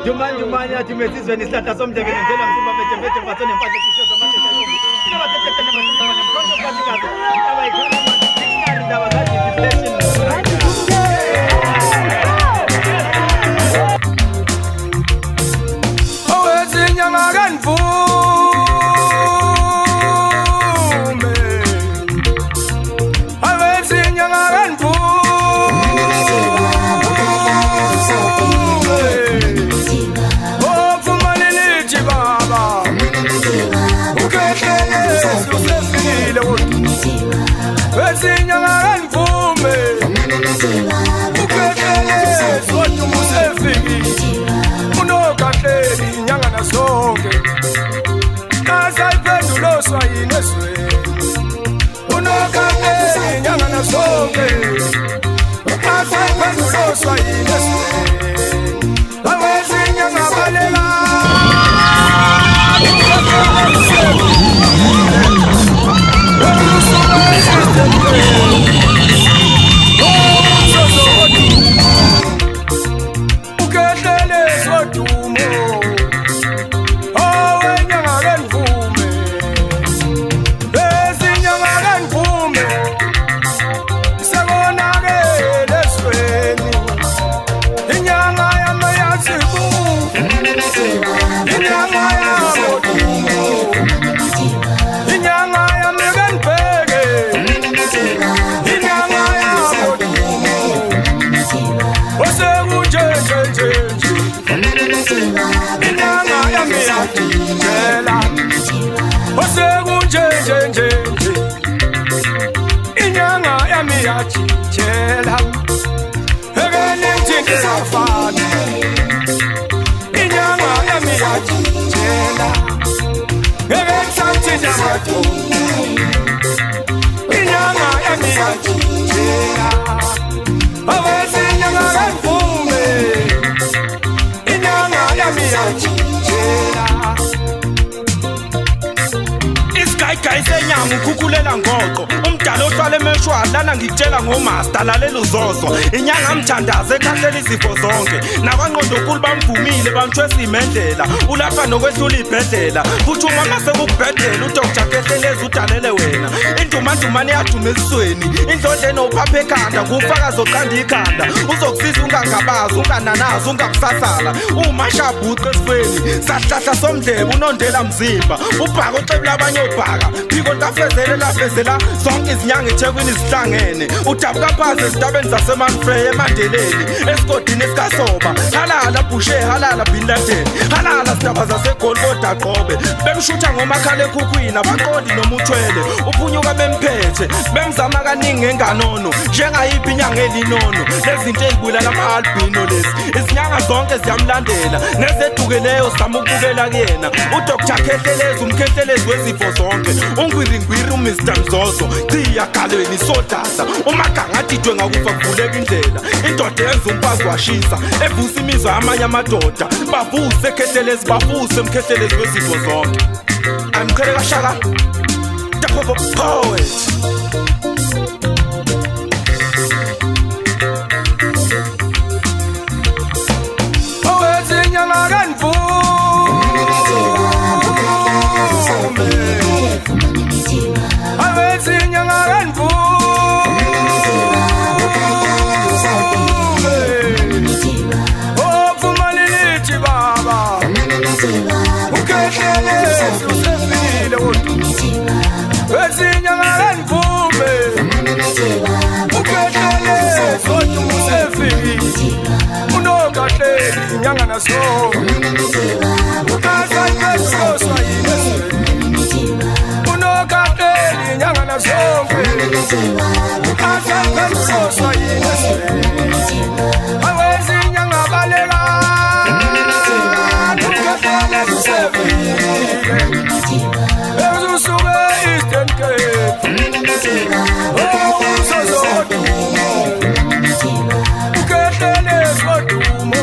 Jumanya tumesizwe ni sata somje kwenye njela msimba pechepete pasone mpate kishoto mate chalumu. Kila watete tena msimba ni mkonjo kazi kazi. Dawa ikona mati dawa gaji depression. Owezi nyamagan fume. Owezi nyamagan fume. Wezinyang'an vume ukekele sotu musefiki unokahleli inyanga sonke nasayiphendulo swayineswe unokahleli inyanga sonke nasayiphendulo swayineswe awezinyanga balela ukehlele sodumo owenyanga kenvume ezinyanga kenvume sekonakele esweni inyanga yamayazibu inyanga yamodumo inyanga yamekenibheke inyanga yamodumo osekunjenjenjenje inyanga yamiyadijela osekunjenjenjenje inyanga yamiyadijela ekenimthintisafana inyanga yamiyadijela ekensamthintisatu inyanga yamiyadijela awezinyanga kenvume inyanga yamiyadijela isigayigayi senyanga ukhukhulela ngoqo umdala ohlala emeshwadlana ngitshela ngomaster lalela uzozo inyanga mthandaza ekhahlela izifo zonke nakwangqondokulu bamvumile bamthwesa imendlela ulapha nokwehlula ibhedlela futhi umama sekukubhedlela udoktar kehleleza udalele wena indumandumane yaduma esisweni indlondleni uphapha ekhanda ngufakazi oqanda ikhanda uzokusiza ungangabazi ungananazi ungakusasala umashabhuqe esifeni sahlahla somdlebe unondela mzimba ubhaka oxebula abanye obhaka phiko ntafezele lafezela zonke izinyanga eThekwini zihlangene udabuka phansi ezitabeni zasemanfrey emandeleni esigodini esikasoba halala bushe halala bin laden halala sidaba zasegolgoda qobe bemshutha ngomakhala ekhukhwini abaqondi noma uthwele uphunyuka bemphethe bemzama kaningi ngenganono njengayiphi inyanga elinono lezinto ezibulala ama-albino lezi izinyanga zonke ziyamlandela nezedukeleyo zama ukubukela kuyena udoktar Khehleleza umkhehlelezi wezifo zonke ungwiringwiri uMr Mzozo ciya galweni sodasa umaganga adidwe ngakufa kuvuleka indlela indoda yenza umfazi washisa evusa imizwa yamanye amadoda bavuse Khehlelezi bavuse umkhehlelezi wezifo zonke amkheleka shaka the poet owezinyanga kenvume awezinyanga kenvume ovumalilithi baba ukhehlelezi usefile wezinyanga kenvume ukhehlelezi odumo usefile unokahleli inyanga nasonke ukasayiphendulo swayinesweni unokahleli inyanga nasonke ukasayiphendulo swayinesweni awezinyanga balela ukhehlelezi usefile ezusuke Eastern Cape ukhehlelezi odumo